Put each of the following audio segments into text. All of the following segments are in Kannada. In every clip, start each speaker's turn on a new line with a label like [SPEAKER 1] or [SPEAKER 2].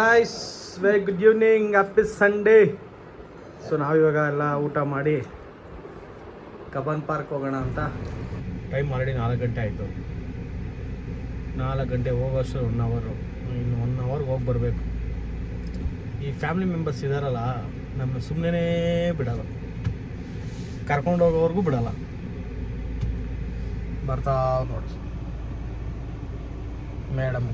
[SPEAKER 1] Guys very good evening, happy Sunday. So ನಾವಿವಾಗ ಎಲ್ಲ ಊಟ ಮಾಡಿ ಕಬ್ಬನ್ ಪಾರ್ಕ್ ಹೋಗೋಣ ಅಂತ. ಟೈಮ್ ಆಲ್ರೆಡಿ 4 ಗಂಟೆ ಆಯಿತು. 4 ಗಂಟೆ ಹೋಗೋಷ್ಟು 1 ಅವರು, ಇನ್ನು 1 ಅವರ್ಗೆ ಹೋಗಿ ಬರಬೇಕು. ಈ ಫ್ಯಾಮಿಲಿ ಮೆಂಬರ್ಸ್ ಇದ್ದಾರಲ್ಲ, ನಮ್ಮ ಸುಮ್ಮನೆ ಬಿಡಲ್ಲ, ಕರ್ಕೊಂಡು ಹೋಗೋವರೆಗೂ ಬಿಡಲ್ಲ. ಬರ್ತಾ ನೋಡಿ ಮೇಡಮ್.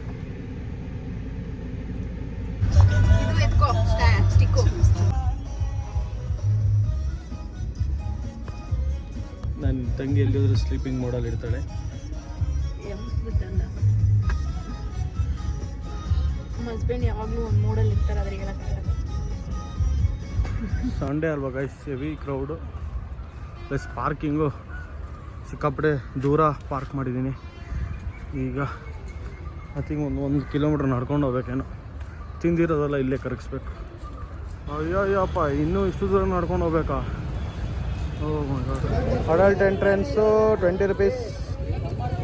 [SPEAKER 1] ನನ್ನ ತಂಗಿ ಎಲ್ಲಿದ್ರು ಸ್ಲೀಪಿಂಗ್ ಮೋಡಲ್ಲಿ ಇರ್ತಾಳೆ.
[SPEAKER 2] ಹಸ್ಬೆಂಡ್ ಯಾವಾಗಲೂ ಒಂದು ಮೋಡಲ್ಲಿ ಇರ್ತಾರೆ, ಅದ್ರಿಗೆ ಹೇಳೋಕ್ಕಾಗಲ್ಲ.
[SPEAKER 1] ಸಂಡೇ ಅಲ್ವಾ guys, heavy crowd plus parking ಸಿಕ್ಕಾಪಟ್ಟೆ ದೂರ ಪಾರ್ಕ್ ಮಾಡಿದ್ದೀನಿ. ಈಗ ಐ ಥಿಂಕ್ 1 ಕಿಲೋಮೀಟ್ರ್ ನಡ್ಕೊಂಡು ಹೋಗ್ಬೇಕೇನೋ. ತಿಂದಿರೋದೆಲ್ಲ ಇಲ್ಲೇ ಕರಗಿಸ್ಬೇಕು. ಅಯ್ಯಪ್ಪ, ಇನ್ನೂ ಇಷ್ಟು ದೂರ ನಡ್ಕೊಂಡು ಹೋಗ್ಬೇಕಾ? Oh my god. Adult entrance 20 rupees,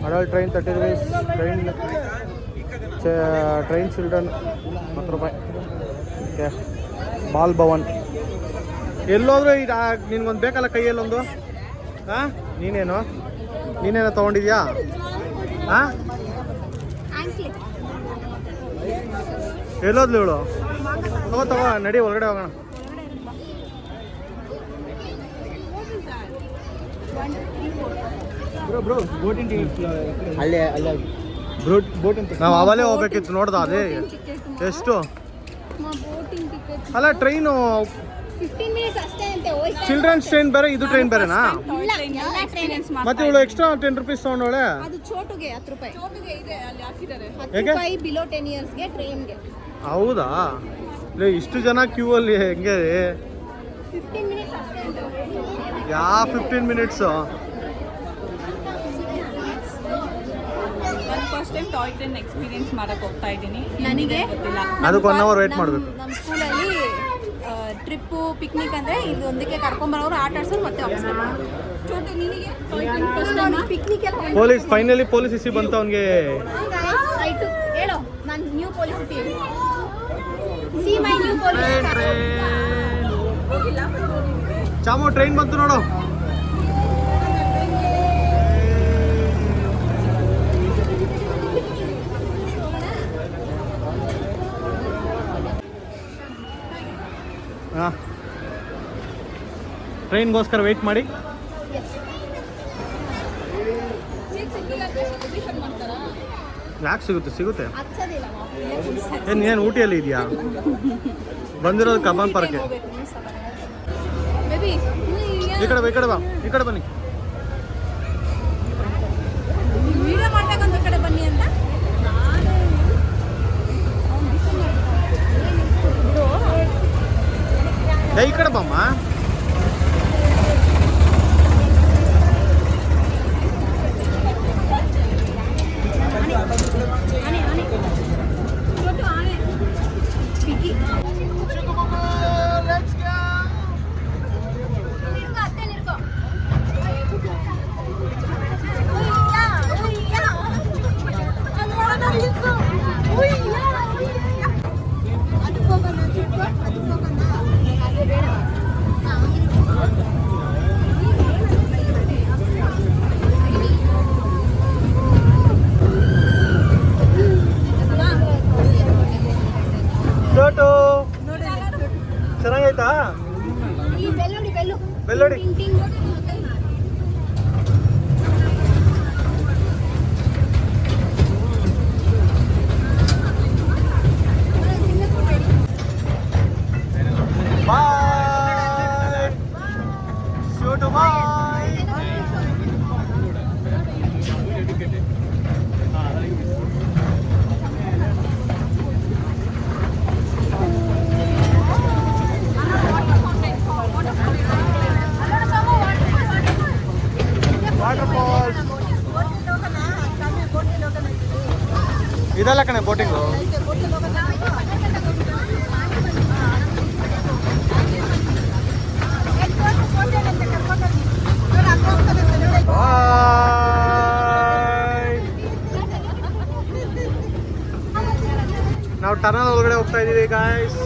[SPEAKER 1] adult train 30 rupees, train children 10 ರೂಪಾಯಿ. ಓಕೆ, ಬಾಲ್ ಭವನ್ ಎಲ್ಲೋದ್ರು ಈಗ ನಿನ್ಗೊಂದು ಬೇಕಲ್ಲ ಕೈಯಲ್ಲೊಂದು. ಹಾಂ, ನೀನೇನೋ ತೊಗೊಂಡಿದ್ಯಾ? ಹಾಂ, ಎಲ್ಲೋದ್ಲು ಇವಳು? ತಗೋ ನಡಿ, ಒಳಗಡೆ ಹೋಗೋಣ. ನಾವು ಅವಲೇ ಹೋಗ್ಬೇಕಿತ್ತು, ನೋಡ್ದ ಅದೇ ಎಷ್ಟು ಅಲ್ಲ ಟ್ರೈನು. ಚಿಲ್ಡ್ರನ್ಸ್ ಟ್ರೈನ್ ಬೇರೆ, ಇದು ಟ್ರೈನ್ ಬೇರೆನಾ? ಮತ್ತೆ ಇವಳು ಎಕ್ಸ್ಟ್ರಾ 10 rupees ತಗೊಂಡೋಳೆ. ಹೌದಾ? ಇಷ್ಟು ಜನ ಕ್ಯೂ ಅಲ್ಲಿ ಹೆಂಗೆ? 15 minutes?
[SPEAKER 2] First time toy train experience ಮಾಡಕ್ಕೆ ಹೋಗ್ತಾ ಇದ್ದೀನಿ. ನನಗೆ
[SPEAKER 1] ಅದಕ್ಕೆ 1 hour ವೇಟ್ ಮಾಡಬೇಕು.
[SPEAKER 2] ನಮ್ಮ ಸ್ಕೂಲಲ್ಲಿ ಟ್ರಿಪ್ಪು ಪಿಕ್ನಿಕ್ ಅಂದರೆ ಇದು ಒಂದಕ್ಕೆ ಕರ್ಕೊಂಬರೋರು, ಆಟ ಆಡ್ಸೋರು ಮತ್ತೆ ಪಿಕ್ನಿಕ್ ಎಲ್ಲ.
[SPEAKER 1] ಪೊಲೀಸ್ ಫೈನಲಿ ಪೊಲೀಸ್ ಇಸಿ ಬಂತು ಅವನಿಗೆ.
[SPEAKER 2] ಆಯ್ತು ಹೇಳು, ನಾನು ನ್ಯೂ ಪೊಲೀಸ್ ಇಸಿ. See my new police.
[SPEAKER 1] ಚಾಮೋ ಟ್ರೈನ್ ಬಂತು ನೋಡು. ಹಾಂ, ಟ್ರೈನ್ಗೋಸ್ಕರ ವೆಯ್ಟ್ ಮಾಡಿ. ಯಾಕೆ ಸಿಗುತ್ತೆ? ಏನು ಊಟಿಯಲ್ಲಿ ಇದೆಯಾ? ಬಂದಿರೋದು ಕಬ್ಬನ್ ಪಾರ್ಕ್ಗೆ. ಈ ಕಡೆ ಬಾ, ಈ ಕಡೆ ಬನ್ನಿ.
[SPEAKER 2] ವಿಡಿಯೋ ಮಾಡ್ಬೇಕಂತ ಕಡೆ ಬನ್ನಿ ಅಂತ.
[SPEAKER 1] ಈ ಕಡೆ ಬಮ್ಮ. ಚೆನ್ನಾಗೈತಾ? ಬೆಲ್ಲೋಡಿ ಇದೆಲ್ಲ ಕಣೆ ಬೋಟಿಂಗು. ನಾವು ಟನಲ್ ಒಳಗಡೆ ಹೋಗ್ತಾ ಇದೀವಿ ಗಾಯ್ಸ್.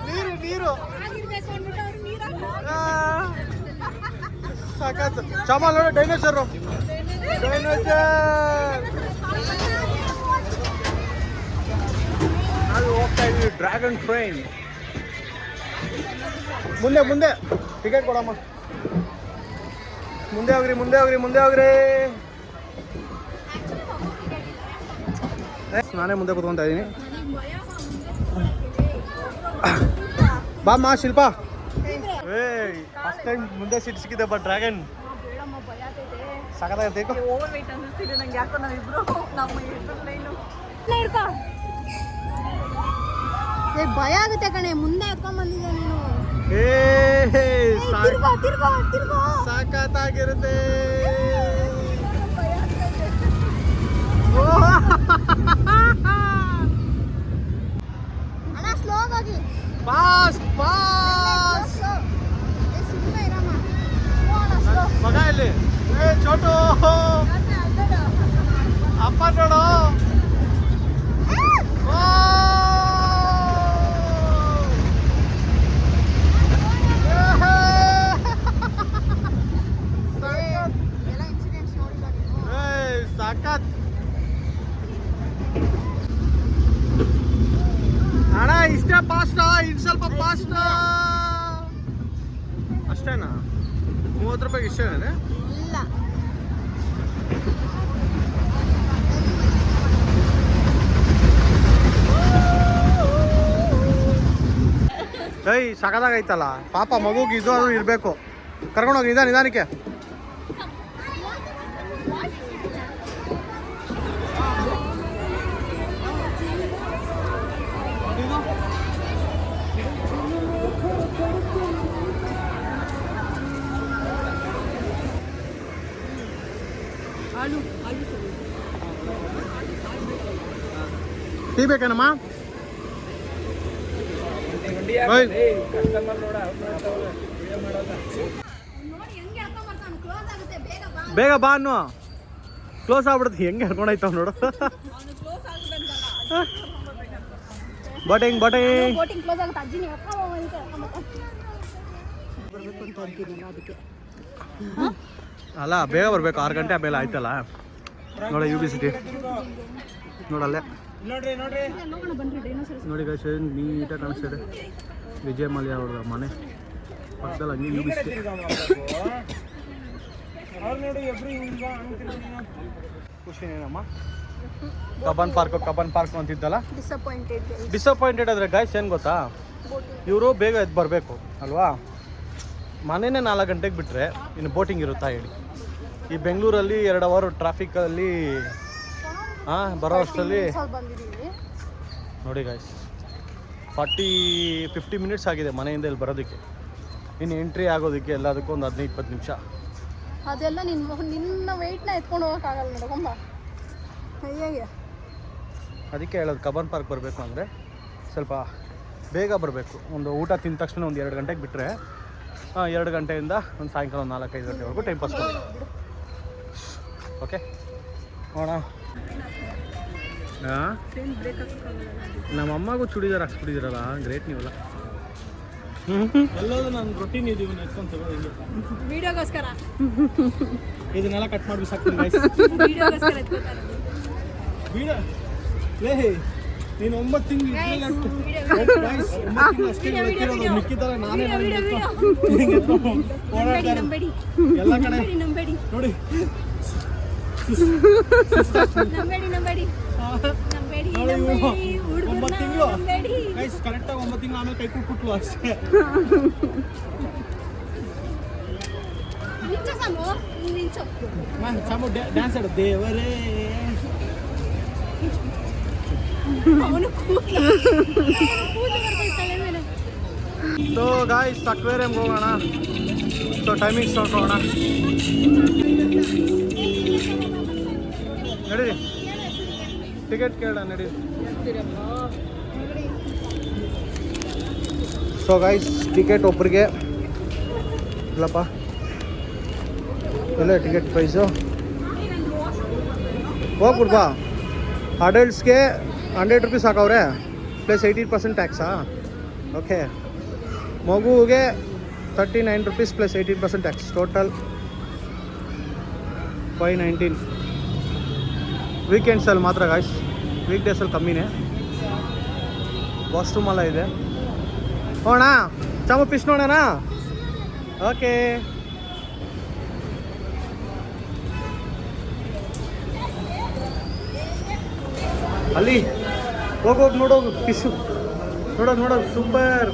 [SPEAKER 1] ನೀರು ನೀರು ಸಾಕಾಯ್ತು. ಚಾಮಲ್ ನೋಡಿ ಡೈನೋಸರ್ ನಾವು ಹೋಗ್ತಾ ಇದೀವಿ ಡ್ರ್ಯಾಗನ್ ಟ್ರೈನ್. ಮುಂದೆ ಮುಂದೆ ಟಿಕೆಟ್ ಕೊಡಮ್ಮ. ಮುಂದೆ ಹೋಗ್ರಿ ಮುಂದೆ ಹೋಗ್ರಿ ಮುಂದೆ ಹೋಗ್ರಿ. ನಾನೇ ಮುಂದೆ ಕೂತ್ಕೊಂತ ಇದ್ದೀನಿ. ಬಾಮ್ಮ ಶಿಲ್ಪಾ. ಫಸ್ಟ್ ಟೈಮ್ ಮುಂದೆ ಸೀಟ್ ಸಿಕ್ಕಿದೆ ಬಟ್ ಡ್ರ್ಯಾಗನ್ ಸಖತ್ತಾಗೈತೆ.
[SPEAKER 2] ಭಯ ಆಗುತ್ತೆ ಕಣೆ, ಮುಂದೆ ಎತ್ಕೊಂಡ್ ಬಂದಿದ್ದೆ ನೀನು.
[SPEAKER 1] ಸಾಕಾಗಿರುತ್ತೆ.
[SPEAKER 2] ಅಣ್ಣ ಸ್ಲೋ ಆಗಿ
[SPEAKER 1] ಪಾಸ್ ಪಾಸ್. ಮಗ ಇಲ್ಲಿ ಚೋಟು ಅಪ್ಪ ನೋಡು. ಸಾಕತ್ ಅಣ್ಣ. ಇಷ್ಟೇ ಫಾಸ್ಟ್, ಇನ್ನು ಸ್ವಲ್ಪ ಫಾಸ್ಟ್ ಅಷ್ಟೇನಾ? 30 ರೂಪಾಯಿಗೆ ಇಷ್ಟೇನೆ?
[SPEAKER 2] ಇಲ್ಲ
[SPEAKER 1] ಸಖತ್ತಾಗೈತಲ್ಲ. ಪಾಪ ಮಗುಗೆ ಇದು ಆದ್ರೂ ಇರಬೇಕು. ಕರ್ಕೊಂಡೋಗಿ ನಿಧಾನಕ್ಕೆ. ಟೀ ಬೇಕೇನಮ್ಮ? ಬೇಗ ಬಾ ಅನ್ನು. ಕ್ಲೋಸ್ ಆಗ್ಬಿಡುತ್ತೆ. ಹೆಂಗೆ ಹರ್ಕೊಂಡಾಯ್ತಾವ ನೋಡು. ಬೋಟಿಂಗ್ ಬೋಟಿಂಗ್ ಅಲ್ಲ ಬೇಗ ಬರ್ಬೇಕು. 6 ಗಂಟೆ ಆಮೇಲೆ ಆಯ್ತಲ್ಲ. ನೋಡಿ ಯು ಬಿ ಸಿಟಿ ನೋಡಲ್ಲೇ ನೋಡಿ ಗೈಸ್, ನೀಟಾಗಿ ಕಾಣಿಸ್ತಿದೆ. ವಿಜಯ್ ಮಲ್ಯ ಅವ್ರ ಮನೆ ಪಕ್ಕದಲ್ಲಿ ಹಂಗೆ ಯು ಬಿ ಸಿಟಿ. ಖುಷಿನೇನಮ್ಮ? ಕಬ್ಬನ್ ಪಾರ್ಕ್ ಅಂತಿದ್ದಲ್ಲ. ಡಿಸಪಾಯಿಂಟೆಡ್ ಆದರೆ ಗೈಸ್ ಏನು ಗೊತ್ತಾ, ಇವರು ಬೇಗ ಎದ್ದು ಬರಬೇಕು ಅಲ್ವಾ. ಮನೆಯೇ 4 ಗಂಟೆಗೆ ಬಿಟ್ಟರೆ ಇನ್ನು ಬೋಟಿಂಗ್ ಇರುತ್ತಾ ಹೇಳಿ. ಈ ಬೆಂಗಳೂರಲ್ಲಿ 2 ಅವರ್ ಟ್ರಾಫಿಕಲ್ಲಿ ಬರೋ ಅಷ್ಟರಲ್ಲಿ ನೋಡಿ ಗೈಸ್ 40-50 ಮಿನಿಟ್ಸ್ ಆಗಿದೆ ಮನೆಯಿಂದ ಇಲ್ಲಿ ಬರೋದಕ್ಕೆ. ಇನ್ನು ಎಂಟ್ರಿ ಆಗೋದಕ್ಕೆ ಎಲ್ಲದಕ್ಕೂ ಒಂದು 15-20 ನಿಮಿಷ.
[SPEAKER 2] ಅದೆಲ್ಲ ನಿನ್ನ ವೆಯ್ಟ್ನ ಎತ್ಕೊಂಡು ಹೋಗೋಕ್ಕಾಗಲ್ಲ ನೋಡಕೊಂಬ.
[SPEAKER 1] ಅದಕ್ಕೆ ಹೇಳೋದು ಕಬ್ಬನ್ ಪಾರ್ಕ್ ಬರಬೇಕು ಅಂದರೆ ಸ್ವಲ್ಪ ಬೇಗ ಬರಬೇಕು. ಒಂದು ಊಟ ತಿಂದ ತಕ್ಷಣ ಒಂದು 2 ಗಂಟೆಗೆ ಬಿಟ್ಟರೆ 2 ಗಂಟೆಯಿಂದ ಒಂದು ಸಾಯಂಕಾಲ 4-5 ಗಂಟೆವರೆಗೂ ಟೈಮ್ ಪಾಸ್ ಮಾಡಿ. ಓಕೆ ನೋಡೋಣ. ನಮ್ಮ ಅಮ್ಮಗೂ ಚೂಡಿದಾರ್ ಹಾಕ್ಸ್ಬಿಟ್ಟಿದ್ದೀರಲ್ಲ, ಗ್ರೇಟ್ ನೀವಲ್ಲ. ಎಲ್ಲೋದು ನನ್ನ ರೊಟೀನ್ ಇದೀವಿ ನೆಚ್ಕೊಂಡು ತಗೊಳ್ಳಿ.
[SPEAKER 2] ವಿಡಿಯೋಗೋಸ್ಕರ
[SPEAKER 1] ಇದನ್ನೆಲ್ಲ ಕಟ್ ಮಾಡಿ ಸಾಕ್ತೀನಿ ಗೈಸ್.
[SPEAKER 2] ವಿಡಿಯೋಗೋಸ್ಕರ ಎತ್ಕೊತಾರೆ.
[SPEAKER 1] ವಿಡಿಯೋ ಲೇ ನೀನು 9 ತಿಂಗಳು ಅಷ್ಟೇ ಗೊತ್ತಿರೋದು. ಮಿಕ್ಕಿದ್ದಾರೆ ನಾನೇ
[SPEAKER 2] ನಂಬೇಡಿ
[SPEAKER 1] ಎಲ್ಲ ಕಡೆ
[SPEAKER 2] ನಂಬೇಡಿ
[SPEAKER 1] ನೋಡಿ.
[SPEAKER 2] ನಂಬೇಡಿ ನಂಬೇಡಿ ನಂಬೇಡಿ
[SPEAKER 1] 9 ತಿಂಗಳು ಗೈಸ್, ಕರೆಕ್ಟಾಗಿ 9 ತಿಂಗಳು ಆಮೇಲೆ ಕೈ ಕೊಟ್ಬಿಟ್ಲು ಅಷ್ಟೇ. ಸಾಮು ಡ್ಯಾನ್ಸ್ ಆಡೋ ದೇವರೇ. ಸೊ ಗಾಯ್ಸ್ ಅಕ್ವೇರಿಯಂಗೆ ಹೋಗೋಣ. ಸೊ ಟೈಮಿಂಗ್ಸ್ ನೋಡ್ಕೊಳ್ಳೋಣ. ನಡೀರಿ ಟಿಕೆಟ್ ಕೇಳೋಣ ನಡೀರಿ. ಸೊ ಗೈಸ್ ಟಿಕೆಟ್ ಒಬ್ಬರಿಗೆ ಇಲ್ಲಪ್ಪ ಎಲ್ಲ ಟಿಕೆಟ್ ಪ್ರೈಸು ಹೋಗ್ಬಿಡ್ಬಾ. ಅಡಲ್ಟ್ಸ್ಗೆ 100 ರೂಪೀಸ್ ಹಾಕವ್ರೆ ಪ್ಲಸ್ 18% ಟ್ಯಾಕ್ಸಾ. ಓಕೆ, ಮಗುವಿಗೆ 39 ರೂಪೀಸ್ ಪ್ಲಸ್ 18% ಟ್ಯಾಕ್ಸ್, ಟೋಟಲ್ 519. ವೀಕೆಂಡ್ಸಲ್ಲಿ ಮಾತ್ರ ಗಾಯ್ಸ್, ವೀಕ್ ಡೇಸಲ್ಲಿ ಕಮ್ಮಿನೇ. ವಾಶ್ರೂಮ್ ಎಲ್ಲ ಇದೆ. ಹೋಣ ಚಾಮ ಫಿಶ್ ನೋಡೋಣ. ಓಕೆ, ಅಲ್ಲಿ ಹೋಗೋಗಿ ನೋಡೋದು ಫಿಶು, ನೋಡೋದು ಸೂಪರ್.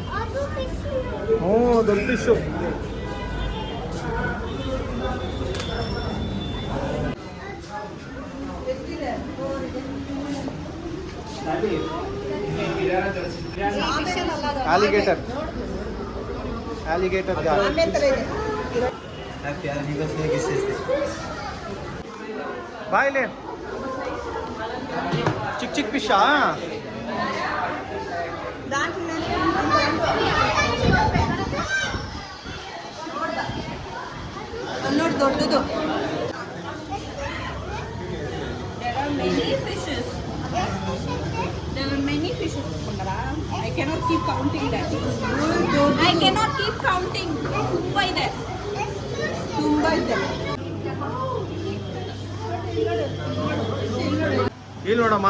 [SPEAKER 1] ಹ್ಞೂ, ದೊಡ್ಡ ಫಿಶು. ಆಲಿಗೇಟರ್ ಬಾಯ್ಲೆ ಚಿಕ್ಕ ಫಿಶಾ.
[SPEAKER 3] ನೋಡಿ ದೊಡ್ಡದು. There are many fishes, Kundara. I cannot keep counting that. I cannot keep counting. Tumba ಇದೆ.
[SPEAKER 1] ಇಲ್ಲಿ ನೋಡಮ್ಮ.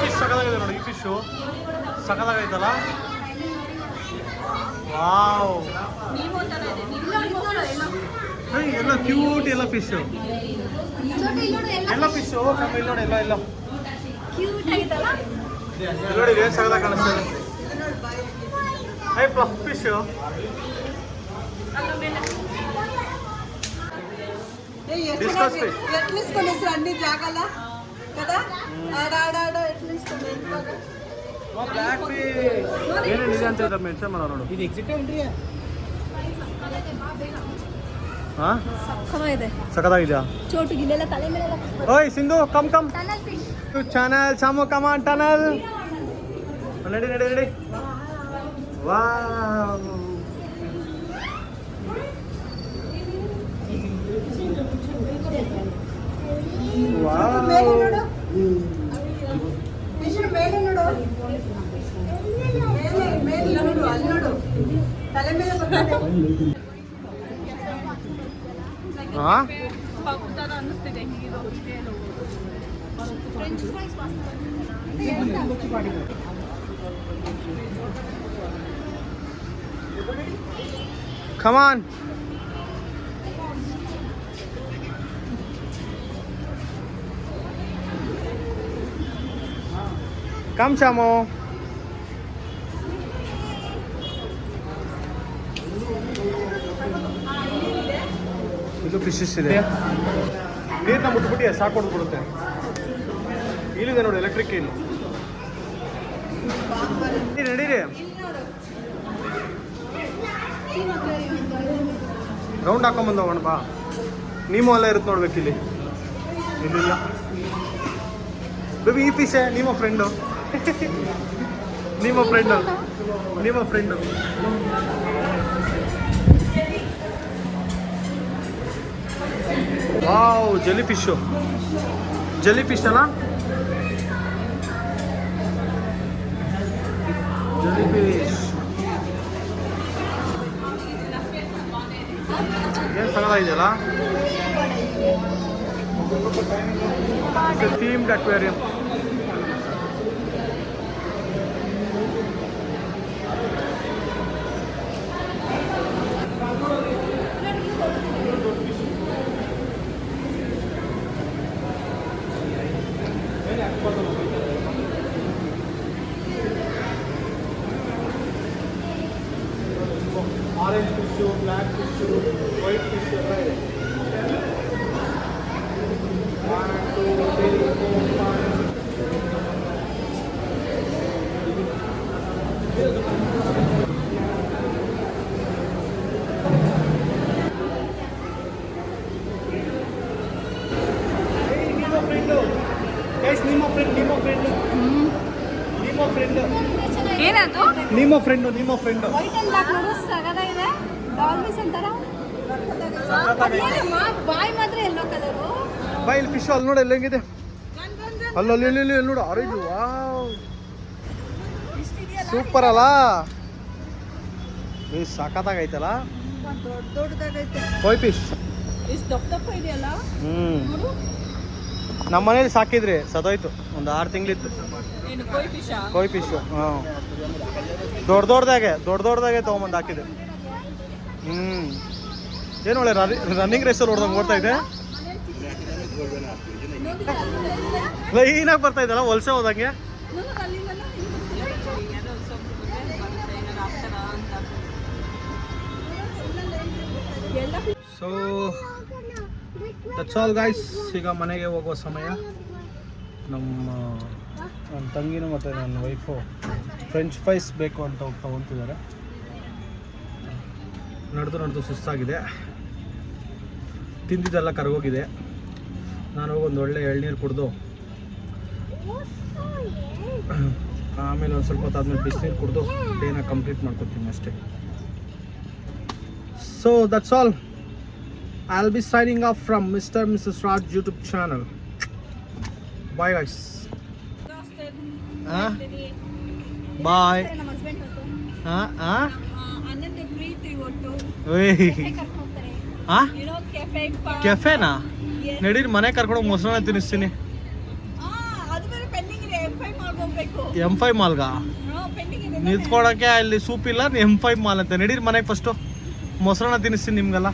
[SPEAKER 1] ಫಿಶ್ ಸಕಲಾಗಿದೆ ನೋಡಿ, ಈ ಫಿಶು ಸಕಲಾಗೈತಲ್ಲ. ವಾವ್, ಎಲ್ಲ ಕ್ಯೂಟ್, ಎಲ್ಲ ಫಿಶು, ಎಲ್ಲ ಫಿಶು. ಇಲ್ಲಿ ನೋಡಿ, ಎಲ್ಲ
[SPEAKER 2] ಕ್ಯೂಟ್ ಆಗಿತ್ತಲ್ಲ.
[SPEAKER 1] ನೋಡಿ ಏನು ಸಕಲ ಕಾಣಿಸ್ತದೆ. ಪ್ಲಫ್ ಫಿಶು. డిస్కస్ ఫిష్
[SPEAKER 3] ఎట్లీస్ట్ కొనేసి అన్ని జాగాల కదా. ఆడ ఎట్లీస్ట్
[SPEAKER 1] ಬ್ಲ್ಯಾಕ್ ಫಿಶ್ ಏನೇನು ಇದೆ ಅಂತ ಇದ್ದಾರೆ ಮೆನ್ಷನ್ ಮಾಡೋ ನೋಡು. ಇದು ಎಕ್ಸಿಟ್ ಎಂಟ್ರಿ. ಹಾಂ, ಸಖತ್ತಾಗಿದೆಯಾ?
[SPEAKER 2] ಚೋಟು ಗಿಲ್ಲೆಲ್ಲ ತಲೆ ಮೇಲೆ.
[SPEAKER 1] ಓಯ್ ಸಿಂಧು, ಕಮ್
[SPEAKER 2] ಟನಲ್ ಫಿಶ್.
[SPEAKER 1] ಚಾನಲ್ ಸಾಮು, ಕಮಾನ್ ಟನಲ್. ನಡಿ. Wow, come on. Come Chamo. ಇದು ಫಿಶಸ್ ಇದೆ. ನೀರನ್ನ ಮುಟ್ಬಿಟ್ಟು ಸಾಕು ಕೊಡ್ಬಿಡುತ್ತೆ. ಇಲ್ಲಿದೆ ನೋಡಿ ಎಲೆಕ್ಟ್ರಿಕ್ ಇಲ್ಲಿ. ನಡೀರಿ, ರೌಂಡ್ ಹಾಕೊಂಬಂದವಣ ಬಾ. ನೀಮೋ ಎಲ್ಲ ಇರುತ್ತೆ ನೋಡ್ಬೇಕು ಇಲ್ಲಿ. ಇಲ್ಲಿಲ್ಲ ಬೇಬಿ, ಈ ಫಿಶೇ ನಿಮ್ಮ ಫ್ರೆಂಡು. ನಿಮ್ಮ ಫ್ರೆಂಡು ವಾವ್, ಜೆಲಿ ಫಿಶ್ ಅಲ್ಲ. ಜೆಲಿ ಫಿಶ್ ಏನು ಸಗಲ ಇದೆಯಲ್ಲ. Themed aquarium. Orange fish, black fish, white fish ಎಲ್ಲ ಇದೆ. 1, 2, 3, 4, 5. ನಿಮ್ಮ ಫ್ರೆಂಡು
[SPEAKER 3] ಏನದು
[SPEAKER 1] ನಿಮ್ಮ ಫ್ರೆಂಡು
[SPEAKER 2] ವೈಟ್ ಅಂಡ್ ಬ್ಲಾಕ್ ನೋಡು ಸಗದಾಗಿದೆ ಡಾಲ್ಫಿಸ್ ಅಂತಾರ ಬಾಯ್ ಮಾತ್ರ ಎಲ್ಲೋ ಕಲರು
[SPEAKER 1] ಬಾ ಇಲ್ಲಿ ಫಿಶ್ ಅಲ್ಲಿ ನೋಡಿ ಎಲ್ಲ ಹೆಂಗಿದೆ ಅಲ್ಲಿ ನೋಡು ಆರೆಂಜ್ ವಾವ್ ಸೂಪರ್ ಅಲ್ಲ ಸಾಕತ್ತಾಗೈತಲ್ಲ
[SPEAKER 3] ದೊಡ್ಡದಾಗೈತೆ
[SPEAKER 1] ಕೊಯ್ ಫಿಶ್
[SPEAKER 3] ಇಷ್ಟು ದಪ್ಪ ಇದೆಯಲ್ಲ
[SPEAKER 1] ನಮ್ಮ ಮನೇಲಿ ಸಾಕಿದ್ರಿ ಸದೋಯ್ತು ಒಂದು 6 ತಿಂಗಳಿತ್ತು
[SPEAKER 3] ಏನು ಕೊಯ್ ಫಿಶಾ
[SPEAKER 1] ಕೊಯ್ ಫಿಶು ಹಾಂ ದೊಡ್ಡದಾಗೆ ತೊಗೊಂಬಂದು ಹಾಕಿದೆ ಏನು ಒಳ್ಳೆ ರನ್ನಿಂಗ್ ರೇಸಲ್ಲಿ ಹೊಡೆದಂಗೆ ಓಡ್ತಾ ಇದೆ ಲೈನಾಗಿ ಬರ್ತಾ ಇದ್ದಲ್ಲ ವಲಸೆ ಹೋದಂಗೆ ಸೊ ದಟ್ಸ್ ಆಲ್ ಗೈಸ್ ಈಗ ಮನೆಗೆ ಹೋಗುವ ಸಮಯ ನನ್ನ ತಂಗಿನೂ ಮತ್ತು ನನ್ನ ವೈಫು ಫ್ರೆಂಚ್ ಫ್ರೈಸ್ ಬೇಕು ಅಂತ ತೊಗೊತಿದ್ದಾರೆ ನಡೆದು ಸುಸ್ತಾಗಿದೆ ತಿಂದಿದ್ದೆಲ್ಲ ಕರಗೋಗಿದೆ ನಾನು ಹೋಗಿ ಒಂದು ಒಳ್ಳೆ ಎಳ್ನೀರು ಕುಡಿದು ಆಮೇಲೆ ಒಂದು ಸ್ವಲ್ಪ ಹೊತ್ತಾದ್ಮೇಲೆ ಬಿಸಿನೀರು ಕುಡಿದು ಡೇನ ಕಂಪ್ಲೀಟ್ ಮಾಡ್ಕೊತೀನಿ ಅಷ್ಟೇ so that's all I'll be signing off from Mr. and Mrs. Raj YouTube channel. Bye guys. Bye.
[SPEAKER 2] ನಮ್ಮ ಹಸ್ಬೆಂಡ್ ಹೊತ್ತು
[SPEAKER 3] ಅನಂತ ಪ್ರೀತಿ ಒಟ್ಟು
[SPEAKER 2] ಕರ್ಕೊಂಡು ಹೋಗ್ತಾರೆ
[SPEAKER 3] ಏನೋ ಕೆಫೆ
[SPEAKER 1] ಕೆಫೆನಾ ನಡೀರಿ ಮನೆ ಕರ್ಕೊಂಡು ಮೊಸರನ್ನ ತಿನ್ನಿಸ್ತೀನಿ
[SPEAKER 3] ಅದು ಬೇರೆ ಪೆಂಡಿಂಗ್ ಇದೆ M5 ಮಾಡ್ಕೋಬೇಕು
[SPEAKER 1] M5 ಮಾಲ್ಗ
[SPEAKER 3] ಪೆಂಡಿಂಗ್ ಇದೆ
[SPEAKER 1] ನಿಂತ್ಕೊಳಕ್ಕೆ ಅಲ್ಲಿ ಸೂಪ್ ಇಲ್ಲ M5 ಮಾಲ್ ಅಂತ ನಡೀರಿ ಮನೆಗೆ ಫಸ್ಟು ಮೊಸರನ್ನ ತಿನ್ನಿಸ್ತೀನಿ ನಿಮ್ಗೆಲ್ಲ